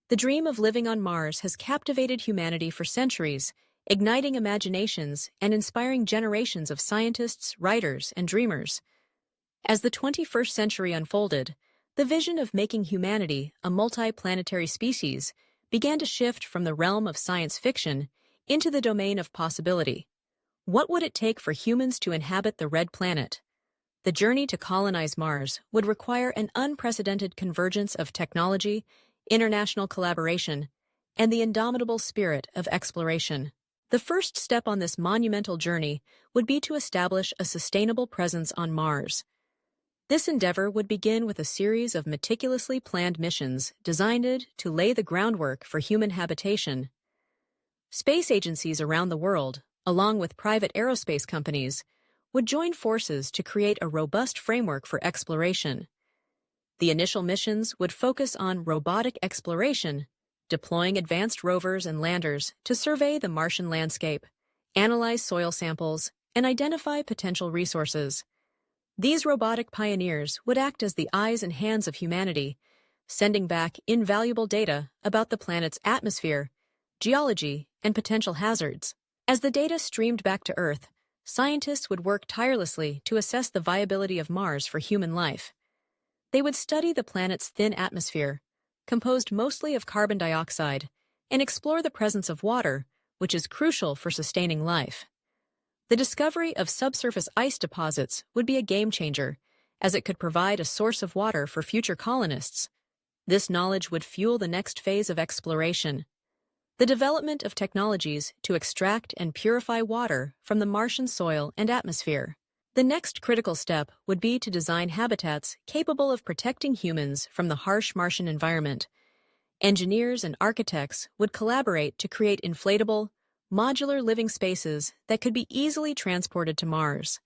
The dream of living on Mars has captivated humanity for centuries, igniting imaginations and inspiring generations of scientists, writers, and dreamers. As the 21st century unfolded, the vision of making humanity a multi-planetary species began to shift from the realm of science fiction into the domain of possibility. What would it take for humans to inhabit the Red Planet? The journey to colonize Mars would require an unprecedented convergence of technology, international collaboration, and the indomitable spirit of exploration. The first step on this monumental journey would be to establish a sustainable presence on Mars. This endeavor would begin with a series of meticulously planned missions designed to lay the groundwork for human habitation. Space agencies around the world, along with private aerospace companies, would join forces to create a robust framework for exploration. The initial missions would focus on robotic exploration, deploying advanced rovers and landers to survey the Martian landscape, analyze soil samples, and identify potential resources. These robotic pioneers would act as the eyes and hands of humanity, sending back invaluable data about the planet's atmosphere, geology, and potential hazards. As the data streamed back to Earth, scientists would work tirelessly to assess the viability of Mars for human life. They would study the planet's thin atmosphere, composed mostly of carbon dioxide, and explore the presence of water, which is crucial for sustaining life. The discovery of subsurface ice deposits would be a game-changer, as it could provide a source of water for future colonists. This knowledge would fuel the next phase of exploration, the development of technologies to extract and purify water from the Martian soil and atmosphere. The next critical step would be to design habitats capable of protecting humans from the harsh Martian environment. Engineers and architects would collaborate to create inflatable, modular living spaces that could be easily transported to Mars.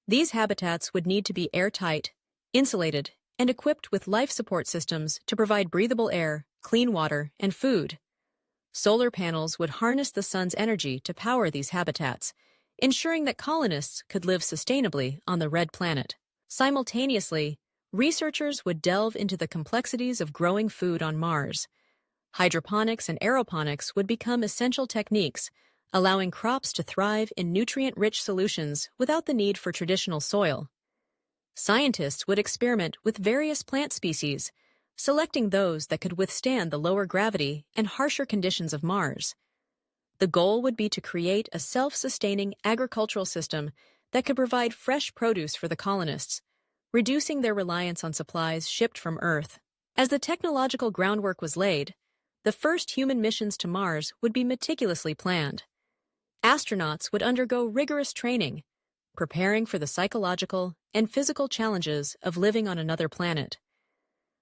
These habitats would need to be airtight, insulated, and equipped with life support systems to provide breathable air, clean water, and food. Solar panels would harness the sun's energy to power these habitats, ensuring that colonists could live sustainably on the Red Planet. Simultaneously, researchers would delve into the complexities of growing food on Mars. Hydroponics and aeroponics would become essential techniques, allowing crops to thrive in nutrient-rich solutions without the need for traditional soil. Scientists would experiment with various plant species, selecting those that could withstand the lower gravity and harsher conditions of Mars. The goal would be to create a self-sustaining agricultural system that could provide fresh produce for the colonists, reducing their reliance on supplies shipped from Earth. As the technological groundwork was laid, the first human missions to Mars would be meticulously planned. Astronauts would undergo rigorous training, preparing for the psychological and physical challenges of living on another planet.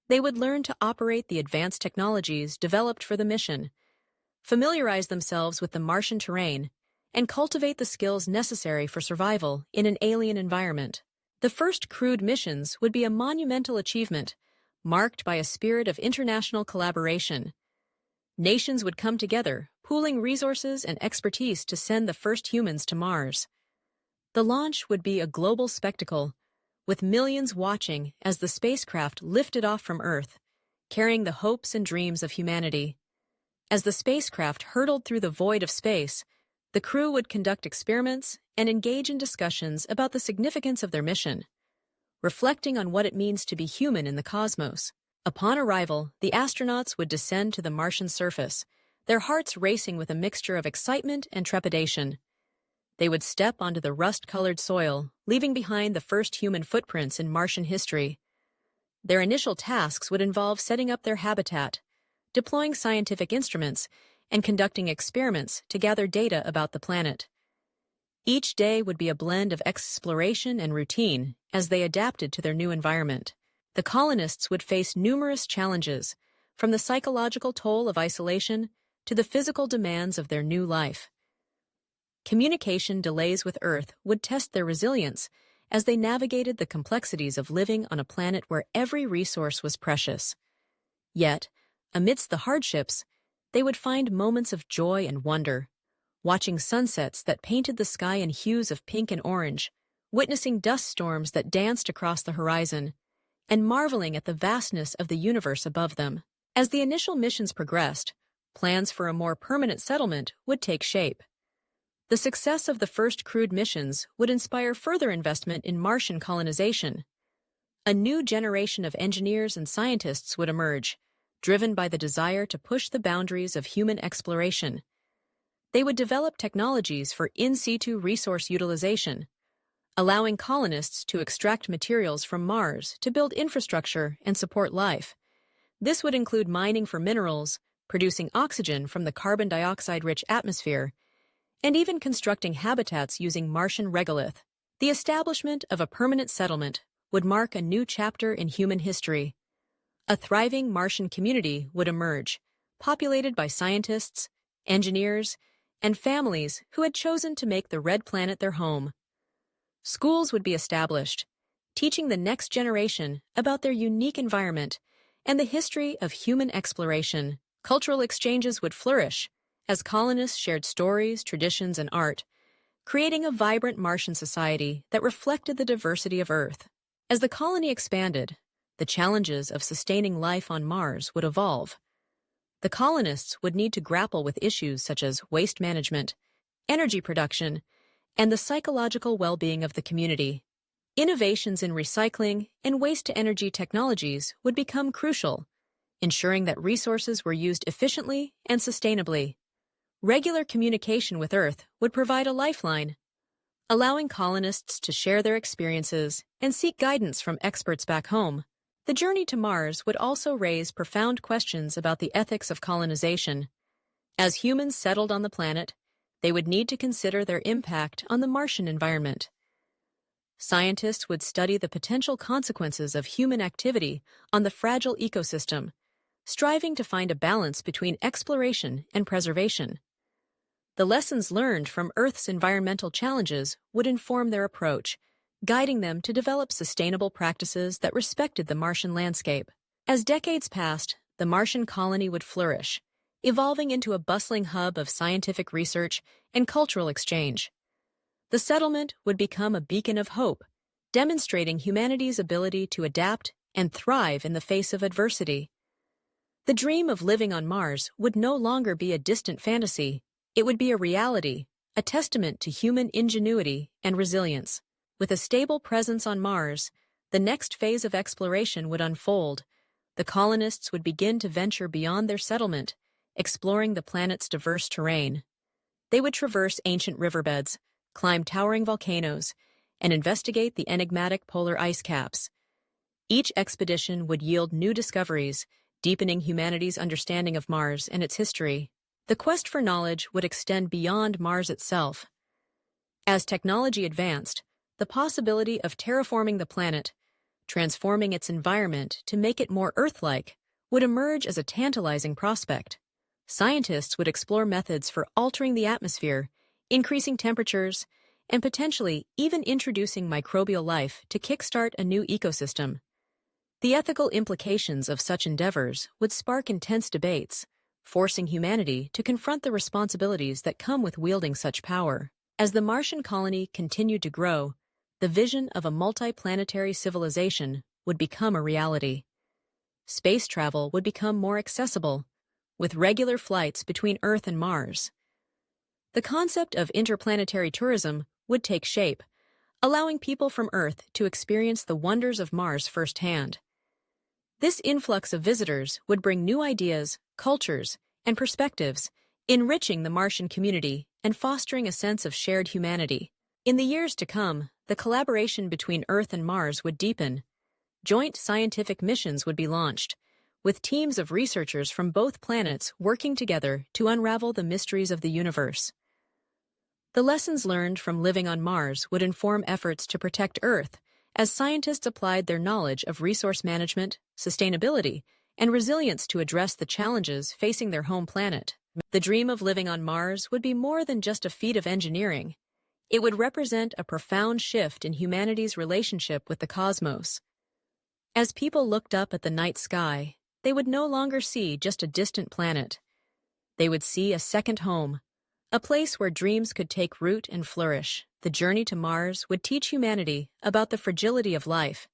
They would learn to operate the advanced technologies developed for the mission, familiarize themselves with the Martian terrain, and cultivate the skills necessary for survival in an alien environment. The first crewed missions would be a monumental achievement, marked by a spirit of international collaboration. Nations would come together, pooling resources and expertise to send the first humans to Mars. The launch would be a global spectacle, with millions watching as the spacecraft lifted off from Earth, carrying the hopes and dreams of humanity. As the spacecraft hurtled through the void of space, the crew would conduct experiments and engage in discussions about the significance of their mission, reflecting on what it means to be human in the cosmos. Upon arrival, the astronauts would descend to the Martian surface, their hearts racing with a mixture of excitement and trepidation. They would step onto the rust-colored soil, leaving behind the first human footprints in Martian history. Their initial tasks would involve setting up their habitat, deploying scientific instruments, and conducting experiments to gather data about the planet. Each day would be a blend of exploration and routine as they adapted to their new environment. The colonists would face numerous challenges, from the psychological toll of isolation to the physical demands of their new life. Communication delays with Earth would test their resilience as they navigated the complexities of living on a planet where every resource was precious. Yet, amidst the hardships, they would find moments of joy and wonder, watching sunsets that painted the sky in hues of pink and orange, witnessing dust storms that danced across the horizon, and marveling at the vastness of the universe above them. As the initial missions progressed, plans for a more permanent settlement would take shape. The success of the first crewed missions would inspire further investment in Martian colonization. A new generation of engineers and scientists would emerge, driven by the desire to push the boundaries of human exploration. They would develop technologies for in situ resource utilization, allowing colonists to extract materials from Mars to build infrastructure and support life. This would include mining for minerals, producing oxygen from the carbon dioxide-rich atmosphere, and even constructing habitats using Martian regolith. The establishment of a permanent settlement would mark a new chapter in human history. A thriving Martian community would emerge, populated by scientists, engineers, and families who had chosen to make the Red Planet their home. Schools would be established, teaching the next generation about their unique environment and the history of human exploration. Cultural exchanges would flourish as colonists shared stories, traditions, and art, creating a vibrant Martian society that reflected the diversity of Earth. As the colony expanded, the challenges of sustaining life on Mars would evolve. The colonists would need to grapple with issues such as waste management, energy production, and the psychological well-being of the community. Innovations in recycling and waste-to-energy technologies would become crucial, ensuring that resources were used efficiently and sustainably. Regular communication with Earth would provide a lifeline, allowing colonists to share their experiences and seek guidance from experts back home. The journey to Mars would also raise profound questions about the ethics of colonization. As humans settled on the planet, they would need to consider their impact on the Martian environment. Scientists would study the potential consequences of human activity on the fragile ecosystem, striving to find a balance between exploration and preservation. The lessons learned from Earth's environmental challenges would inform their approach, guiding them to develop sustainable practices that respected the Martian landscape. As decades passed, the Martian colony would flourish, evolving into a bustling hub of scientific research and cultural exchange. The settlement would become a beacon of hope, demonstrating humanity's ability to adapt and thrive in the face of adversity. The dream of living on Mars would no longer be a distant fantasy. It would be a reality, a testament to human ingenuity and resilience. With a stable presence on Mars, the next phase of exploration would unfold. The colonists would begin to venture beyond their settlement, exploring the planet's diverse terrain. They would traverse ancient riverbeds, climb towering volcanoes, and investigate the enigmatic polar ice caps. Each expedition would yield new discoveries, deepening humanity's understanding of Mars and its history. The quest for knowledge would extend beyond Mars itself. As technology advanced, the possibility of terraforming the planet, transforming its environment to make it more Earth-like, would emerge as a tantalizing prospect. Scientists would explore methods for altering the atmosphere, increasing temperatures, and potentially even introducing microbial life to kickstart a new ecosystem. The ethical implications of such endeavors would spark intense debates, forcing humanity to confront the responsibilities that come with wielding such power. As the Martian colony continued to grow, the vision of a multi-planetary civilization would become a reality. Space travel would become more accessible, with regular flights between Earth and Mars. The concept of interplanetary tourism would take shape, allowing people from Earth to experience the wonders of Mars firsthand. This influx of visitors would bring new ideas, cultures, and perspectives, enriching the Martian community and fostering a sense of shared humanity. In the years to come, the collaboration between Earth and Mars would deepen. Joint scientific missions would be launched, with teams of researchers from both planets working together to unravel the mysteries of the universe. The lessons learned from living on Mars would inform efforts to protect Earth, as scientists applied their knowledge of resource management, sustainability, and resilience to address the challenges facing their home planet. The dream of living on Mars would be more than just a feat of engineering. It would represent a profound shift in humanity's relationship with the cosmos. As people looked up at the night sky, they would no longer see just a distant planet. They would see a second home, a place where dreams could take root and flourish. The journey to Mars would teach humanity about the fragility of life,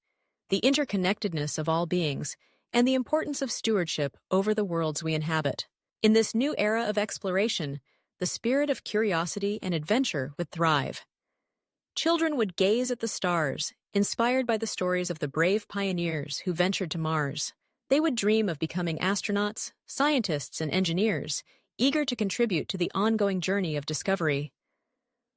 the interconnectedness of all beings, and the importance of stewardship over the worlds we inhabit. In this new era of exploration, the spirit of curiosity and adventure would thrive. Children would gaze at the stars, inspired by the stories of the brave pioneers who ventured to Mars. They would dream of becoming astronauts, scientists, and engineers, eager to contribute to the ongoing journey of discovery.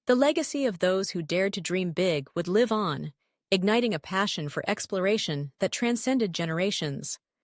The legacy of those who dared to dream big would live on, igniting a passion for exploration that transcended generations.